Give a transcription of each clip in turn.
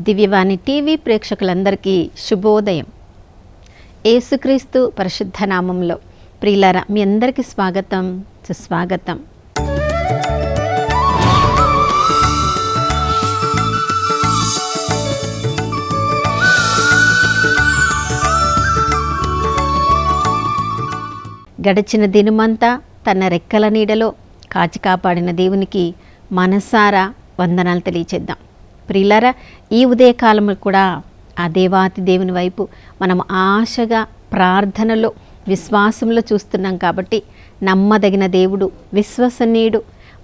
దివ్యవాణి TV ప్రేక్షకులందరికీ శుభోదయం. యేసుక్రీస్తు పరిశుద్ధ నామంలో ప్రియులారా, మీ అందరికీ స్వాగతం, సుస్వాగతం. గడిచిన దినమంతా తన రెక్కల నీడలో కాచి కాపాడిన దేవునికి మనసారా వందనాలు తెలియచేద్దాం. ప్రియులారా, ఈ ఉదయకాలంలో కూడా ఆ దేవాతి దేవుని వైపు మనం ఆశగా ప్రార్థనలో విశ్వాసంలో చూస్తున్నాం కాబట్టి నమ్మదగిన దేవుడు, విశ్వసనీయుడు,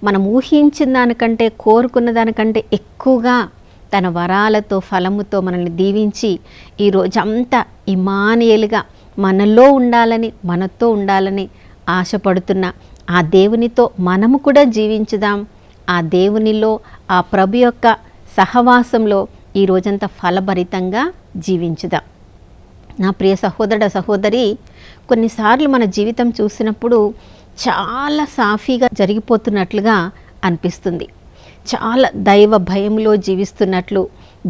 మనం ఊహించిన దానికంటే కోరుకున్న దానికంటే ఎక్కువగా తన వరాలతో ఫలముతో మనల్ని దీవించి ఈ రోజంతా ఇమ్మానుయేలుగా మనలో ఉండాలని, మనతో ఉండాలని ఆశపడుతున్న ఆ దేవునితో మనము కూడా జీవించుదాం. ఆ దేవునిలో, ఆ ప్రభు యొక్క సహవాసంలో ఈ రోజంతా ఫలభరితంగా జీవించుదాం. నా ప్రియ సహోదర సహోదరి, కొన్నిసార్లు మన జీవితం చూసినప్పుడు చాలా సాఫీగా జరిగిపోతున్నట్లుగా అనిపిస్తుంది. చాలా దైవ భయంలో జీవిస్తున్నట్లు,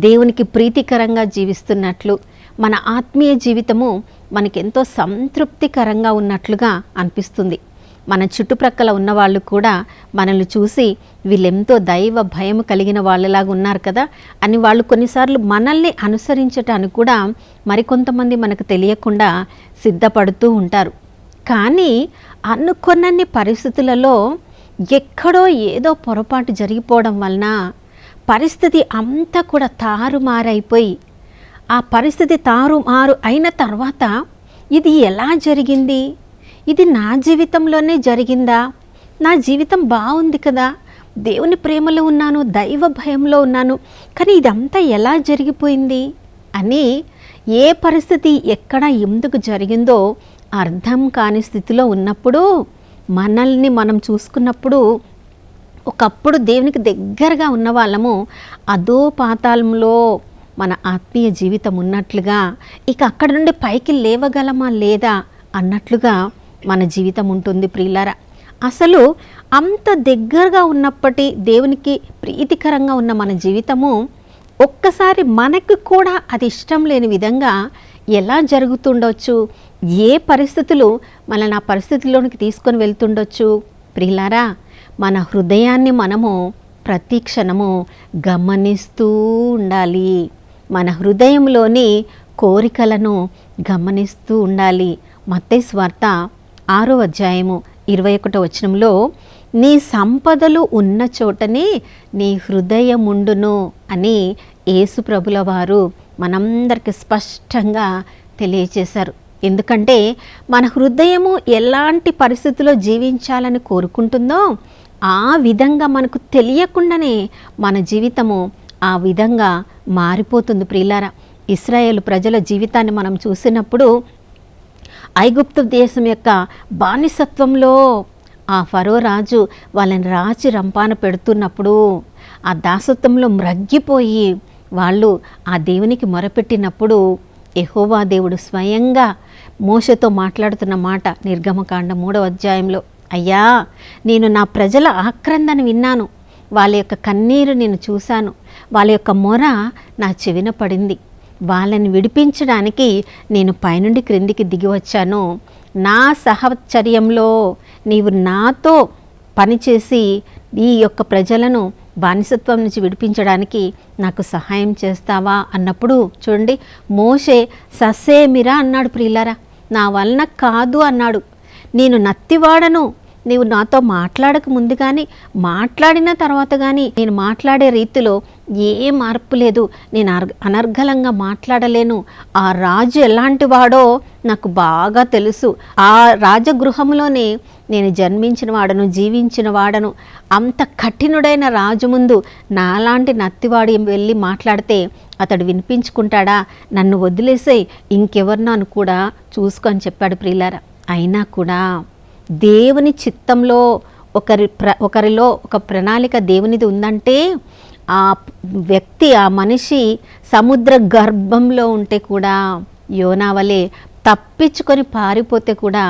దేవునికి ప్రీతికరంగా జీవిస్తున్నట్లు, మన ఆత్మీయ జీవితము మనకెంతో సంతృప్తికరంగా ఉన్నట్లుగా అనిపిస్తుంది. మన చుట్టుప్రక్కల ఉన్నవాళ్ళు కూడా మనల్ని చూసి వీళ్ళెంతో దైవ భయం కలిగిన వాళ్ళలాగా ఉన్నారు కదా అని వాళ్ళు కొన్నిసార్లు మనల్ని అనుసరించటానికి కూడా మరికొంతమంది మనకు తెలియకుండా సిద్ధపడుతూ ఉంటారు. కానీ అనుకొన్నన్ని పరిస్థితులలో ఎక్కడో ఏదో పొరపాటు జరిగిపోవడం వలన పరిస్థితి అంతా కూడా తారుమారైపోయి, ఆ పరిస్థితి తారుమారు అయిన తర్వాత ఇది ఎలా జరిగింది, ఇది నా జీవితంలోనే జరిగిందా, నా జీవితం బాగుంది కదా, దేవుని ప్రేమలో ఉన్నాను, దైవ భయంలో ఉన్నాను, కానీ ఇదంతా ఎలా జరిగిపోయింది అని ఏ పరిస్థితి ఎక్కడ ఎందుకు జరిగిందో అర్థం కాని స్థితిలో ఉన్నప్పుడు మనల్ని మనం చూసుకున్నప్పుడు ఒకప్పుడు దేవునికి దగ్గరగా ఉన్న వాళ్ళము అదో పాతాళంలో మన ఆత్మీయ జీవితం ఉన్నట్లుగా, ఇక అక్కడ నుండి పైకి లేవగలమా లేదా అన్నట్లుగా మన జీవితం ఉంటుంది. ప్రియులారా, అసలు అంత దగ్గరగా ఉన్నప్పటి దేవునికి ప్రీతికరంగా ఉన్న మన జీవితము ఒక్కసారి మనకు కూడా అది ఇష్టం లేని విధంగా ఎలా జరుగుతుండొచ్చు, ఏ పరిస్థితులు మనల్ని ఆ పరిస్థితుల్లోనికి తీసుకొని వెళ్తుండొచ్చు. ప్రియులారా, మన హృదయాన్ని మనము ప్రతి క్షణము గమనిస్తూ ఉండాలి. మన హృదయంలోని కోరికలను గమనిస్తూ ఉండాలి. మత్తయి సువార్త 6వ అధ్యాయము 21వ వచనంలో, నీ సంపదలు ఉన్న చోటనే నీ హృదయముండును అని యేసు ప్రభుల వారు మనందరికీ స్పష్టంగా తెలియచేశారు. ఎందుకంటే మన హృదయము ఎలాంటి పరిస్థితుల్లో జీవించాలని కోరుకుంటుందో ఆ విధంగా మనకు తెలియకుండానే మన జీవితము ఆ విధంగా మారిపోతుంది. ప్రియులారా, ఇశ్రాయేలు ప్రజల జీవితాన్ని మనం చూసినప్పుడు ఐగుప్తు దేశం యొక్క బానిసత్వంలో ఆ ఫరో రాజు వాళ్ళని రాచి రంపాన పెడుతున్నప్పుడు ఆ దాసత్వంలో మ్రగ్గిపోయి వాళ్ళు ఆ దేవునికి మొరపెట్టినప్పుడు యెహోవా దేవుడు స్వయంగా మోషేతో మాట్లాడుతున్న మాట నిర్గమకాండ 3వ అధ్యాయంలో, అయ్యా, నేను నా ప్రజల ఆక్రందన విన్నాను, వాళ్ళ యొక్క కన్నీరు నేను చూశాను, వాళ్ళ యొక్క మొర నా చెవిన పడింది, వాళ్ళని విడిపించడానికి నేను పైనుండి క్రిందికి దిగి వచ్చాను. నా సహచర్యంలో నీవు నాతో పనిచేసి ఈ యొక్క ప్రజలను బానిసత్వం నుంచి విడిపించడానికి నాకు సహాయం చేస్తావా అన్నప్పుడు చూడండి, మోషే ససేమిరా అన్నాడు. ప్రియులారా, నా వలన కాదు అన్నాడు. నేను నత్తివాడను, నీవు నాతో మాట్లాడక ముందు కానీ మాట్లాడిన తర్వాత కానీ నేను మాట్లాడే రీతిలో ఏ మార్పు లేదు, నేను అనర్గళంగా మాట్లాడలేను. ఆ రాజు ఎలాంటి వాడో నాకు బాగా తెలుసు, ఆ రాజగృహంలోనే నేను జన్మించిన వాడను, జీవించిన వాడను. అంత కఠినుడైన రాజు ముందు నాలాంటి నత్తివాడు వెళ్ళి మాట్లాడితే అతడు వినిపించుకుంటాడా, నన్ను వదిలేసే ఇంకెవరినాను కూడా చూసుకొని చెప్పాడు. ప్రియులారా, అయినా కూడా దేవుని చిత్తంలో ఒకరిలో ఒక ప్రణాళిక దేవునిది ఉందంటే ఆ వ్యక్తి, ఆ మనిషి సముద్ర గర్భంలో ఉంటే కూడా యోనా వలె తప్పించుకొని పారిపోతే కూడా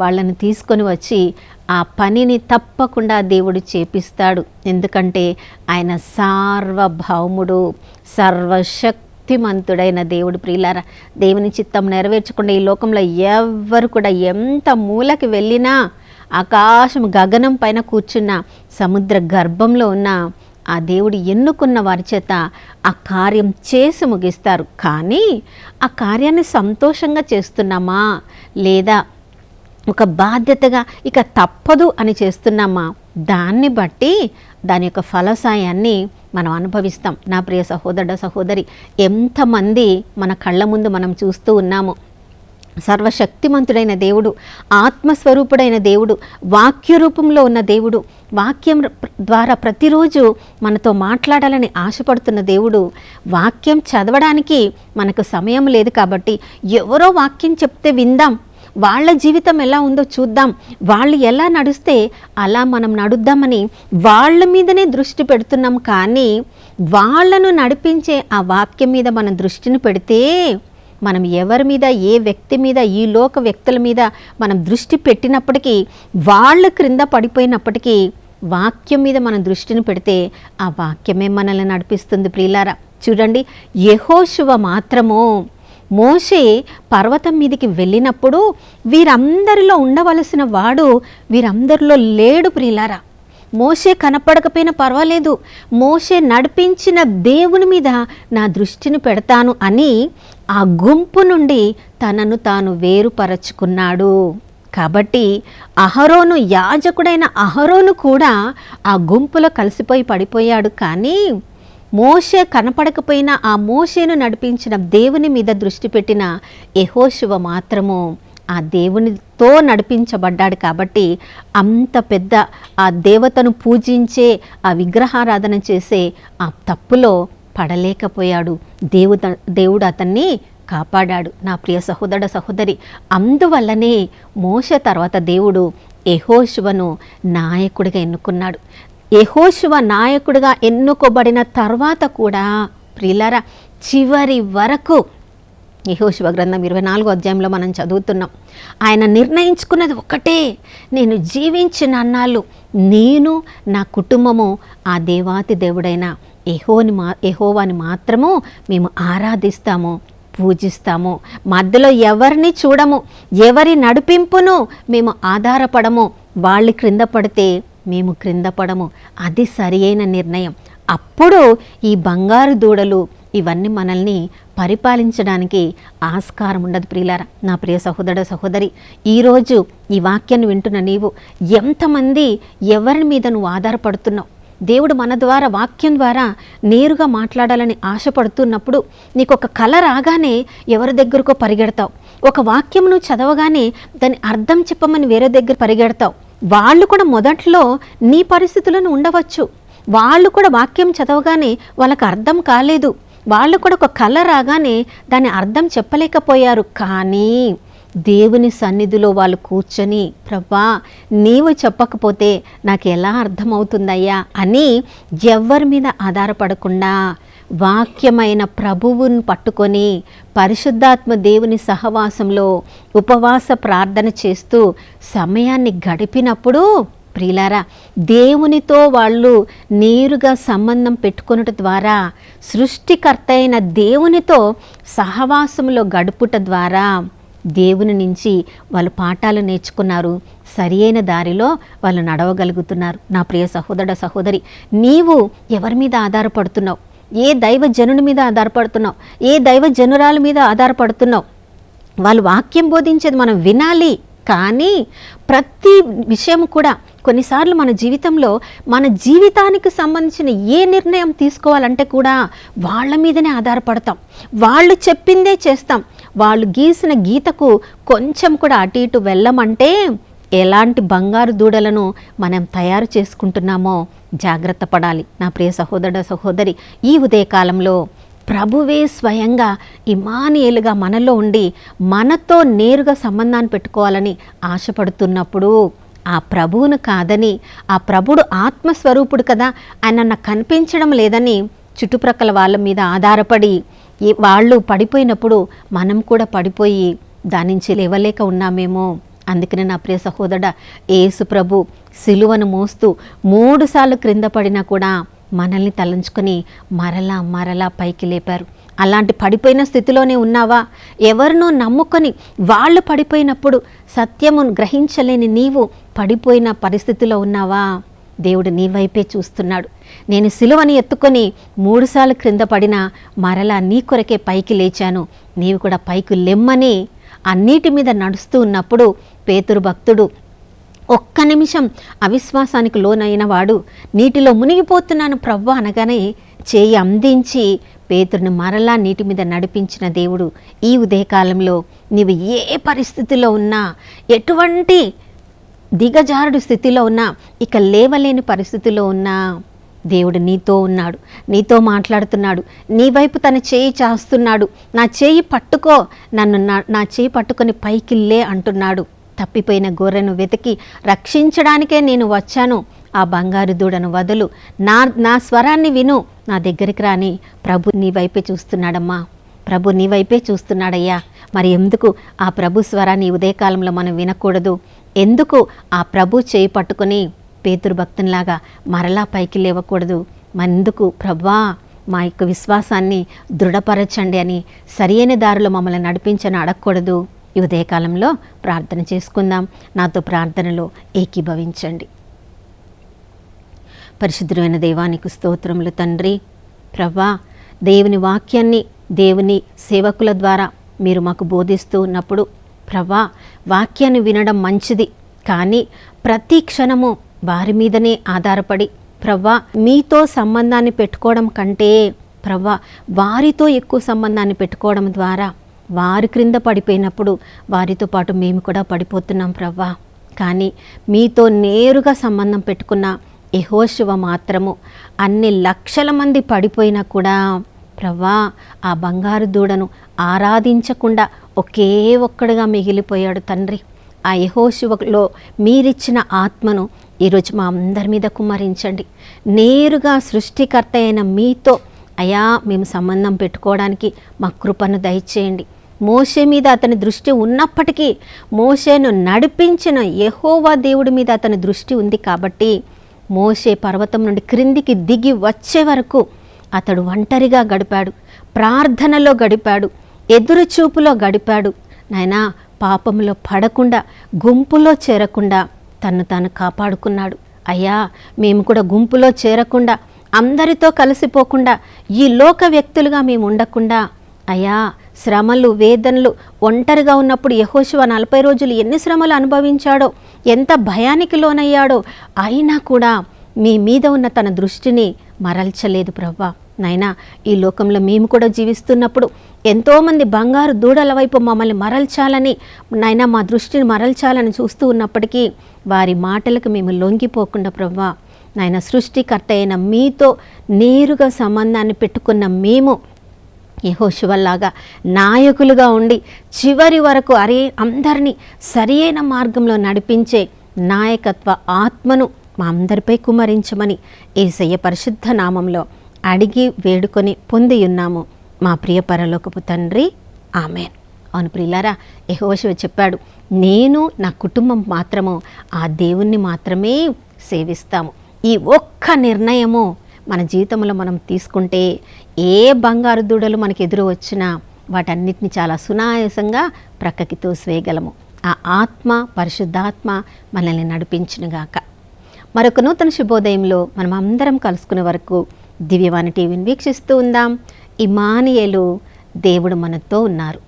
వాళ్ళని తీసుకొని వచ్చి ఆ పనిని తప్పకుండా దేవుడు చేపిస్తాడు. ఎందుకంటే ఆయన సార్వభౌముడు, సర్వశక్తిమంతుడైన దేవుడు. ప్రియులారా, దేవుని చిత్తం నెరవేర్చకుండా ఈ లోకంలో ఎవ్వరు కూడా ఎంత మూలకి వెళ్ళినా, ఆకాశం గగనం పైన కూర్చున్న, సముద్ర గర్భంలో ఉన్న ఆ దేవుడు ఎన్నుకున్న వారి చేత ఆ కార్యం చేసి ముగిస్తారు. కానీ ఆ కార్యాన్ని సంతోషంగా చేస్తున్నామా, లేదా ఒక బాధ్యతగా ఇక తప్పదు అని చేస్తున్నామా, దాన్ని బట్టి దాని యొక్క ఫలసాయాన్ని మనం అనుభవిస్తాం. నా ప్రియ సహోదరుడ సహోదరి, ఎంతమంది మన కళ్ళ ముందు మనం చూస్తూ ఉన్నాము. సర్వశక్తిమంతుడైన దేవుడు, ఆత్మస్వరూపుడైన దేవుడు, వాక్య రూపంలో ఉన్న దేవుడు, వాక్యం ద్వారా ప్రతిరోజు మనతో మాట్లాడాలని ఆశపడుతున్న దేవుడు. వాక్యం చదవడానికి మనకు సమయం లేదు కాబట్టి ఎవరో వాక్యం చెప్తే విందాం, వాళ్ళ జీవితం ఎలా ఉందో చూద్దాం, వాళ్ళు ఎలా నడుస్తే అలా మనం నడుద్దామని వాళ్ళ మీదనే దృష్టి పెడుతున్నాం. కానీ వాళ్ళను నడిపించే ఆ వాక్యం మీద మనం దృష్టిని పెడితే, మనం ఎవరి మీద, ఏ వ్యక్తి మీద, ఈ లోక వ్యక్తుల మీద మనం దృష్టి పెట్టినప్పటికీ, వాళ్ళు క్రింద పడిపోయినప్పటికీ, వాక్యం మీద మనం దృష్టిని పెడితే ఆ వాక్యమే మనల్ని నడిపిస్తుంది. ప్రియులారా, చూడండి, యెహోషువ మాత్రము మోషే పర్వతం మీదకి వెళ్ళినప్పుడు వీరందరిలో ఉండవలసిన వాడు వీరందరిలో లేడు. ప్రియులారా, మోషే కనపడకపోయినా పర్వాలేదు, మోషే నడిపించిన దేవుని మీద నా దృష్టిని పెడతాను అని ఆ గుంపు నుండి తనను తాను వేరుపరచుకున్నాడు. కాబట్టి అహరోను, యాజకుడైన అహరోను కూడా ఆ గుంపులో కలిసిపోయి పడిపోయాడు. కానీ మోషే కనపడకపోయినా ఆ మోషేను నడిపించిన దేవుని మీద దృష్టి పెట్టిన యెహోషువ మాత్రము ఆ దేవునితో నడిపించబడ్డాడు. కాబట్టి అంత పెద్ద ఆ దేవతను పూజించే, ఆ విగ్రహారాధన చేసే ఆ తప్పులో పడలేకపోయాడు. దేవుడు అతన్ని కాపాడాడు. నా ప్రియ సహోదర సహోదరి, అందువల్లనే మోషే తర్వాత దేవుడు యెహోషువను నాయకుడిగా ఎన్నుకున్నాడు. యెహోషువ నాయకుడిగా ఎన్నుకోబడిన తర్వాత కూడా ప్రియులారా, చివరి వరకు యెహోషువ గ్రంథం 24వ అధ్యాయంలో మనం చదువుతున్నాం. ఆయన నిర్ణయించుకున్నది ఒకటే, నేను జీవించిన అన్నాళ్ళు నేను, నా కుటుంబము ఆ దేవాతి దేవుడైన యెహోవాని మాత్రము మేము ఆరాధిస్తాము, పూజిస్తాము. మధ్యలో ఎవరిని చూడము, ఎవరి నడిపింపును మేము ఆధారపడము. వాళ్ళు క్రింద పడితే మేము క్రింద పడము. అది సరి అయిన నిర్ణయం. అప్పుడు ఈ బంగారు దూడలు ఇవన్నీ మనల్ని పరిపాలించడానికి ఆస్కారం ఉండదు. ప్రియులారా, నా ప్రియ సహోదర సహోదరి, ఈరోజు ఈ వాక్యాన్ని వింటున్న నీవు ఎంతమంది, ఎవరి మీద నువ్వు ఆధారపడుతున్నావు? దేవుడు మన ద్వారా, వాక్యం ద్వారా నేరుగా మాట్లాడాలని ఆశపడుతున్నప్పుడు నీకు ఒక కల రాగానే ఎవరి దగ్గరకో పరిగెడతావు. ఒక వాక్యం నువ్వు చదవగానే దాని అర్థం చెప్పమని వేరే దగ్గర పరిగెడతావు. వాళ్ళు కూడా మొదట్లో నీ పరిస్థితులను ఉండవచ్చు. వాళ్ళు కూడా వాక్యం చదవగానే వాళ్ళకు అర్థం కాలేదు. వాళ్ళు కూడా ఒక కళ రాగానే దాని అర్థం చెప్పలేకపోయారు. కానీ దేవుని సన్నిధిలో వాళ్ళు కూర్చొని, ప్రభా నీవు చెప్పకపోతే నాకు ఎలా అర్థమవుతుందయ్యా అని ఎవరి మీద ఆధారపడకుండా వాక్యమైన ప్రభువును పట్టుకొని పరిశుద్ధాత్మ దేవుని సహవాసంలో ఉపవాస ప్రార్థన చేస్తూ సమయాన్ని గడిపినప్పుడు ప్రియులారా, దేవునితో వాళ్ళు నేరుగా సంబంధం పెట్టుకొనుట ద్వారా, సృష్టికర్త అయిన దేవునితో సహవాసంలో గడుపుట ద్వారా దేవుని నుంచి వాళ్ళు పాఠాలు నేర్చుకున్నారు. సరి అయిన దారిలో వాళ్ళు నడవగలుగుతున్నారు. నా ప్రియ సహోదర సహోదరి, నీవు ఎవరి మీద ఆధారపడుతున్నావు? ఏ దైవజనుని మీద ఆధారపడుతున్నావు? ఏ దైవజనురాల మీద ఆధారపడుతున్నావు? వాళ్ళు వాక్యం బోధించేది మనం వినాలి. కానీ ప్రతి విషయం కూడా కొన్నిసార్లు మన జీవితంలో మన జీవితానికి సంబంధించిన ఏ నిర్ణయం తీసుకోవాలంటే కూడా వాళ్ళ మీదనే ఆధారపడతాం. వాళ్ళు చెప్పిందే చేస్తాం. వాళ్ళు గీసిన గీతకు కొంచెం కూడా అటు ఇటు వెళ్ళమంటే ఎలాంటి బంగారు దూడలను మనం తయారు చేసుకుంటున్నామో జాగ్రత్త పడాలి. నా ప్రియ సహోదర సహోదరి, ఈ ఉదయకాలంలో ప్రభువే స్వయంగా ఇమ్మానుయేలుగా మనలో ఉండి మనతో నేరుగా సంబంధాన్ని పెట్టుకోవాలని ఆశపడుతున్నప్పుడు ఆ ప్రభువును కాదని, ఆ ప్రభుడు ఆత్మస్వరూపుడు కదా, ఆయన నాకు కనిపించడం లేదని చుట్టుప్రక్కల వాళ్ళ మీద ఆధారపడి వాళ్ళు పడిపోయినప్పుడు మనం కూడా పడిపోయి దాని నుంచి లేవలేక ఉన్నామేమో అందుకనే నా ప్రియ సహోదరుడా, యేసు ప్రభు సిలువను మోస్తూ 3 సార్లు క్రింద పడినా కూడా మనల్ని తలంచుకొని మరలా పైకి లేపారు. అలాంటి పడిపోయిన స్థితిలోనే ఉన్నావా? ఎవరినో నమ్ముకొని వాళ్ళు పడిపోయినప్పుడు సత్యమును గ్రహించలేని నీవు పడిపోయిన పరిస్థితిలో ఉన్నావా? దేవుడు నీ వైపే చూస్తున్నాడు. నేను సిలువని ఎత్తుకొని 3 సార్లు క్రింద పడినా మరలా నీ కొరకే పైకి లేచాను, నీవు కూడా పైకి లెమ్మని అన్నిటి మీద నడుస్తూ ఉన్నప్పుడు పేతురు భక్తుడు ఒక్క నిమిషం అవిశ్వాసానికి లోనైన వాడు నీటిలో మునిగిపోతున్నాను ప్రభువా అనగానే చేయి అందించి పేతురుని మరలా నీటి మీద నడిపించిన దేవుడు ఈ ఉదయకాలంలో నీవు ఏ పరిస్థితిలో ఉన్నా, ఎటువంటి దిగజారుడు స్థితిలో ఉన్నా, ఇక లేవలేని పరిస్థితిలో ఉన్నా దేవుడు నీతో ఉన్నాడు, నీతో మాట్లాడుతున్నాడు. నీ వైపు తన చేయి చాస్తున్నాడు. నా చేయి పట్టుకో, నన్ను నా చేయి పట్టుకొని పైకి లే అంటున్నాడు. తప్పిపోయిన గొర్రెను వెతికి రక్షించడానికే నేను వచ్చాను, ఆ బంగారు దూడను వదులు, నా స్వరాన్ని విను, నా దగ్గరికి రాని ప్రభు నీ వైపే చూస్తున్నాడమ్మా, ప్రభు నీ వైపే చూస్తున్నాడయ్యా. మరి ఎందుకు ఆ ప్రభు స్వరాన్ని ఉదయకాలంలో మనం వినకూడదు? ఎందుకు ఆ ప్రభు చేయి పట్టుకొని పేతురు భక్తునిలాగా మరలా పైకి లేవకూడదు? మరెందుకు ప్రభువా మా యొక్క విశ్వాసాన్ని దృఢపరచండి అని సరియైన దారిలో మమ్మల్ని నడిపించని అడగకూడదు? ఈ ఉదయకాలంలో ప్రార్థన చేసుకుందాం. నాతో ప్రార్థనలో ఏకీభవించండి. పరిశుద్ధమైన దేవానికి స్తోత్రములు తండ్రి. ప్రభువా, దేవుని వాక్యాన్ని దేవుని సేవకుల ద్వారా మీరు మాకు బోధిస్తూ ఉన్నప్పుడు ప్రభువా, వాక్యాన్ని వినడం మంచిది, కానీ ప్రతి క్షణము వారి మీదనే ఆధారపడి ప్రభువా మీతో సంబంధాన్ని పెట్టుకోవడం కంటే ప్రభువా వారితో ఎక్కువ సంబంధాన్ని పెట్టుకోవడం ద్వారా వారి క్రింద పడిపోయినప్పుడు వారితో పాటు మేము కూడా పడిపోతున్నాం ప్రభువా. కానీ మీతో నేరుగా సంబంధం పెట్టుకున్న యెహోషువ మాత్రము అన్ని లక్షల మంది పడిపోయినా కూడా ప్రభువా ఆ బంగారు దూడను ఆరాధించకుండా ఒకే ఒక్కడుగా మిగిలిపోయాడు తండ్రి. ఆ యెహోషువలో మీరిచ్చిన ఆత్మను ఈరోజు మా అందరి మీద కుమ్మరించండి. నేరుగా సృష్టికర్త అయిన మీతో అయా మేము సంబంధం పెట్టుకోవడానికి మా కృపను దయచేయండి. మోషే మీద అతని దృష్టి ఉన్నప్పటికీ మోషేను నడిపించిన యెహోవా దేవుడి మీద అతని దృష్టి ఉంది కాబట్టి మోషే పర్వతం నుండి క్రిందికి దిగి వచ్చే వరకు అతడు ఒంటరిగా గడిపాడు, ప్రార్థనలో గడిపాడు, ఎదురుచూపులో గడిపాడు. నాయనా, పాపంలో పడకుండా గుంపులో చేరకుండా తను తాను కాపాడుకున్నాడు. అయ్యా, మేము కూడా గుంపులో చేరకుండా అందరితో కలిసిపోకుండా ఈ లోక వ్యక్తులుగా మేము ఉండకుండా అయ్యా శ్రమలు వేదనలు ఒంటరిగా ఉన్నప్పుడు యెహోషువ 40 రోజులు ఎన్ని శ్రమలు అనుభవించాడో, ఎంత భయానికి లోనయ్యాడో, అయినా కూడా మీ మీద ఉన్న తన దృష్టిని మరల్చలేదు ప్రభువా. నాయనా, ఈ లోకంలో మేము కూడా జీవిస్తున్నప్పుడు ఎంతోమంది బంగారు దూడల వైపు మమ్మల్ని మరల్చాలని నాయనా మా దృష్టిని మరల్చాలని చూస్తూ ఉన్నప్పటికీ వారి మాటలకు మేము లొంగిపోకుండా ప్రభువా నాయన సృష్టికర్త అయిన మీతో నేరుగా సంబంధాన్ని పెట్టుకున్న మేము యెహోషువలాగా నాయకులుగా ఉండి చివరి వరకు అందరినీ సరియైన మార్గంలో నడిపించే నాయకత్వ ఆత్మను మా అందరిపై కుమ్మరించమని యేసయ్య పరిశుద్ధ నామంలో అడిగి వేడుకొని పొంది ఉన్నాము మా ప్రియ పరలోకపు తండ్రి, ఆమేన్. అవును ప్రియులారా, యెహోషువ చెప్పాడు, నేను నా కుటుంబం మాత్రము ఆ దేవుణ్ణి మాత్రమే సేవిస్తాము. ఈ ఒక్క నిర్ణయము మన జీవితంలో మనం తీసుకుంటే ఏ బంగారు దూడలు మనకు ఎదురు వచ్చినా వాటన్నిటిని చాలా సునాయాసంగా ప్రక్కకి తోసివేయగలము. ఆ ఆత్మ, పరిశుద్ధాత్మ మనల్ని నడిపించునుగాక. మరొక నూతన శుభోదయంలో మనం అందరం కలుసుకునే వరకు దివ్యవాణి టీవీని వీక్షిస్తూ ఉందాం. ఇమ్మానుయేలు, దేవుడు మనతో ఉన్నారు.